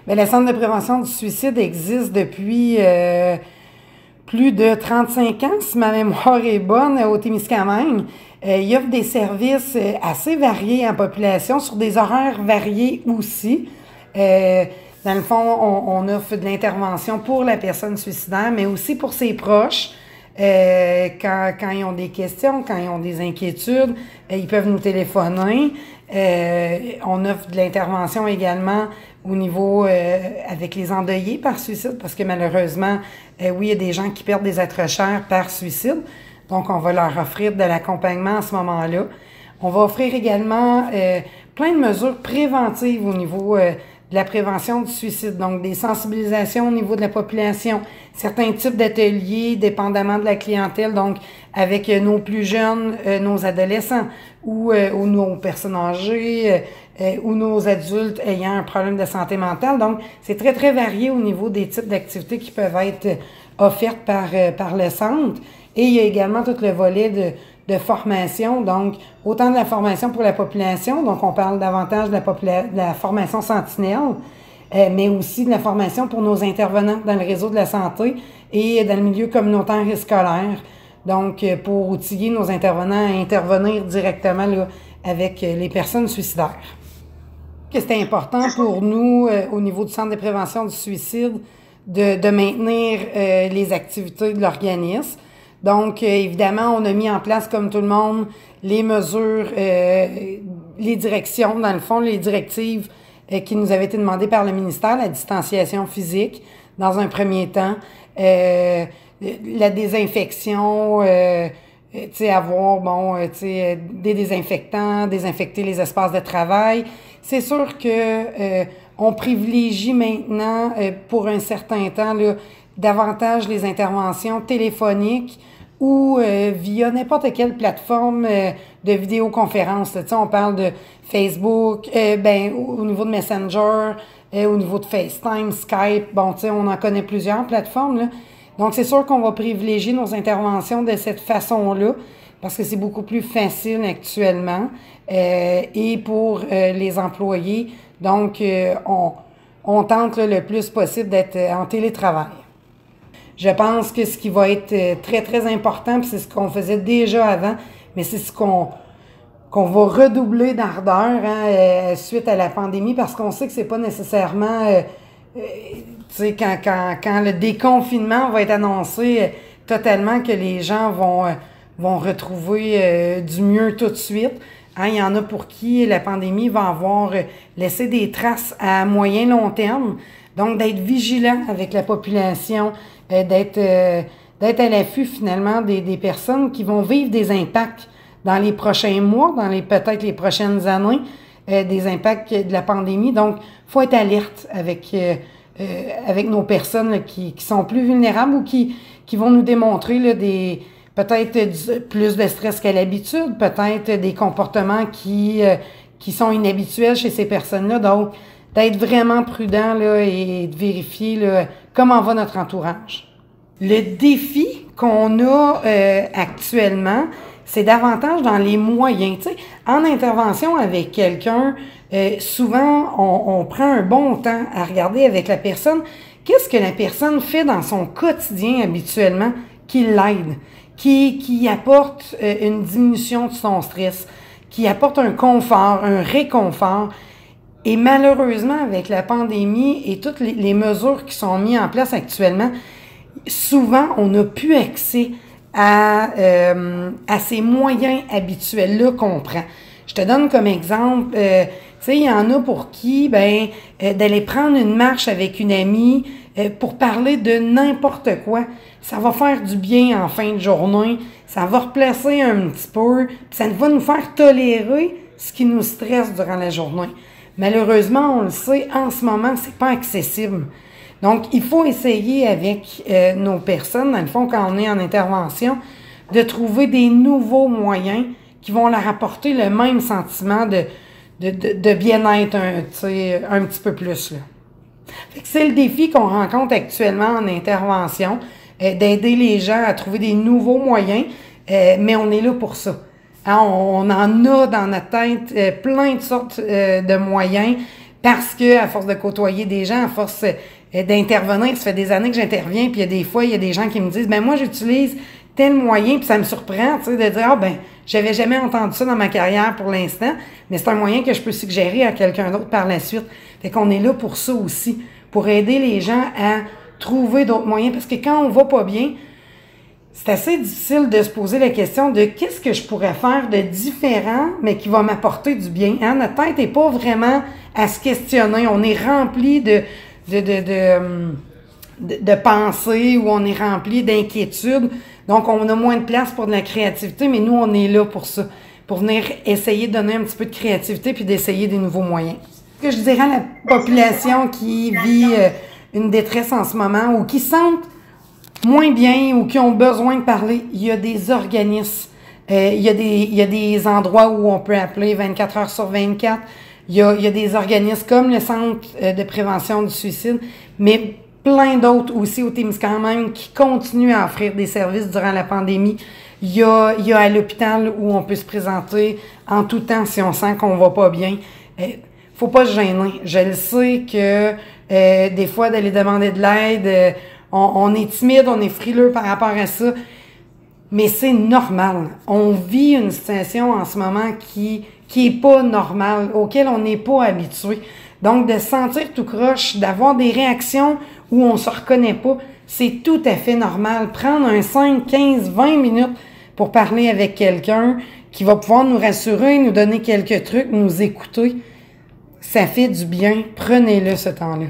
Bien, le Centre de prévention du suicide existe depuis plus de 35 ans, si ma mémoire est bonne, au Témiscamingue. Il offre des services assez variés en population, sur des horaires variés aussi. Dans le fond, on offre de l'intervention pour la personne suicidaire, mais aussi pour ses proches. Quand ils ont des questions, quand ils ont des inquiétudes, ils peuvent nous téléphoner. On offre de l'intervention également au niveau avec les endeuillés par suicide, parce que malheureusement, oui, il y a des gens qui perdent des êtres chers par suicide. Donc, on va leur offrir de l'accompagnement à ce moment-là. On va offrir également plein de mesures préventives au niveau de la prévention du suicide, donc des sensibilisations au niveau de la population, certains types d'ateliers, dépendamment de la clientèle, donc avec nos plus jeunes, nos adolescents ou nos personnes âgées ou nos adultes ayant un problème de santé mentale. Donc, c'est très, très varié au niveau des types d'activités qui peuvent être offertes par le centre. Et il y a également tout le volet de formation, donc autant de la formation pour la population, donc on parle davantage de la formation sentinelle, mais aussi de la formation pour nos intervenants dans le réseau de la santé et dans le milieu communautaire et scolaire. Donc, pour outiller nos intervenants à intervenir directement là, avec les personnes suicidaires. C'est important pour nous, au niveau du Centre de prévention du suicide, de maintenir les activités de l'organisme. Donc, évidemment, on a mis en place, comme tout le monde, les mesures, les directions, dans le fond, les directives qui nous avaient été demandées par le ministère, la distanciation physique, dans un premier temps, la désinfection, tu sais, avoir, tu sais, des désinfectants, désinfecter les espaces de travail. C'est sûr que on privilégie maintenant, pour un certain temps, là, davantage les interventions téléphoniques ou via n'importe quelle plateforme de vidéoconférence. Tu sais, on parle de Facebook, au niveau de Messenger, au niveau de FaceTime, Skype. Bon, tu sais, on en connaît plusieurs plateformes, là. Donc, c'est sûr qu'on va privilégier nos interventions de cette façon-là parce que c'est beaucoup plus facile actuellement et pour les employés. Donc, on tente là, le plus possible d'être en télétravail. Je pense que ce qui va être très, très important, puis c'est ce qu'on faisait déjà avant, mais c'est ce qu'on va redoubler d'ardeur suite à la pandémie, parce qu'on sait que c'est pas nécessairement, tu sais, quand le déconfinement va être annoncé totalement, que les gens vont retrouver du mieux tout de suite. Il y en a pour qui la pandémie va avoir laissé des traces à moyen long terme. Donc, d'être vigilant avec la population, d'être à l'affût finalement des personnes qui vont vivre des impacts dans les prochains mois, peut-être les prochaines années, des impacts de la pandémie. Donc, faut être alerte avec nos personnes là, qui sont plus vulnérables ou qui vont nous démontrer là, peut-être plus de stress qu'à l'habitude, peut-être des comportements qui sont inhabituels chez ces personnes-là. Donc, d'être vraiment prudent là, et de vérifier là, comment va notre entourage. Le défi qu'on a actuellement, c'est davantage dans les moyens. Tu sais, en intervention avec quelqu'un, souvent, on prend un bon temps à regarder avec la personne qu'est-ce que la personne fait dans son quotidien habituellement qui l'aide, qui apporte une diminution de son stress, qui apporte un confort, un réconfort. Et malheureusement, avec la pandémie et toutes les mesures qui sont mises en place actuellement, souvent, on n'a plus accès à ces moyens habituels-là qu'on prend. Je te donne comme exemple, tu sais, il y en a pour qui, d'aller prendre une marche avec une amie pour parler de n'importe quoi, ça va faire du bien en fin de journée, ça va replacer un petit peu, puis ça va nous faire tolérer ce qui nous stresse durant la journée. Malheureusement, on le sait, en ce moment, c'est pas accessible. Donc, il faut essayer avec nos personnes, dans le fond, quand on est en intervention, de trouver des nouveaux moyens qui vont leur apporter le même sentiment de bien-être, un petit peu plus, là. Fait que c'est le défi qu'on rencontre actuellement en intervention, d'aider les gens à trouver des nouveaux moyens, mais on est là pour ça. Hein, on en a dans notre tête plein de sortes de moyens parce que à force de côtoyer des gens, à force d'intervenir, ça fait des années que j'interviens, puis il y a des gens qui me disent, ben moi j'utilise tel moyen, puis ça me surprend, tu sais, de dire, ah ben, j'avais jamais entendu ça dans ma carrière pour l'instant, mais c'est un moyen que je peux suggérer à quelqu'un d'autre par la suite. Fait qu'on est là pour ça aussi, pour aider les gens à trouver d'autres moyens, parce que quand on va pas bien, c'est assez difficile de se poser la question de qu'est-ce que je pourrais faire de différent, mais qui va m'apporter du bien. Hein? Notre tête n'est pas vraiment à se questionner. On est rempli de pensées ou on est rempli d'inquiétudes. Donc, on a moins de place pour de la créativité, mais nous, on est là pour ça, pour venir essayer de donner un petit peu de créativité puis d'essayer des nouveaux moyens. Ce que je dirais à la population qui vit une détresse en ce moment ou qui sentent moins bien ou qui ont besoin de parler, il y a des organismes, il y a des endroits où on peut appeler 24 heures sur 24. Il y a des organismes comme le Centre de prévention du suicide, mais plein d'autres aussi au Témiscamingue qui continuent à offrir des services durant la pandémie. Il y a à l'hôpital où on peut se présenter en tout temps si on sent qu'on va pas bien. Faut pas se gêner. Je le sais que des fois d'aller demander de l'aide, on est timide, on est frileux par rapport à ça, mais c'est normal. On vit une situation en ce moment qui est pas normale, auquel on n'est pas habitué. Donc, de se sentir tout croche, d'avoir des réactions où on se reconnaît pas, c'est tout à fait normal. Prendre un 5, 15, 20 minutes pour parler avec quelqu'un qui va pouvoir nous rassurer, nous donner quelques trucs, nous écouter, ça fait du bien. Prenez-le ce temps-là.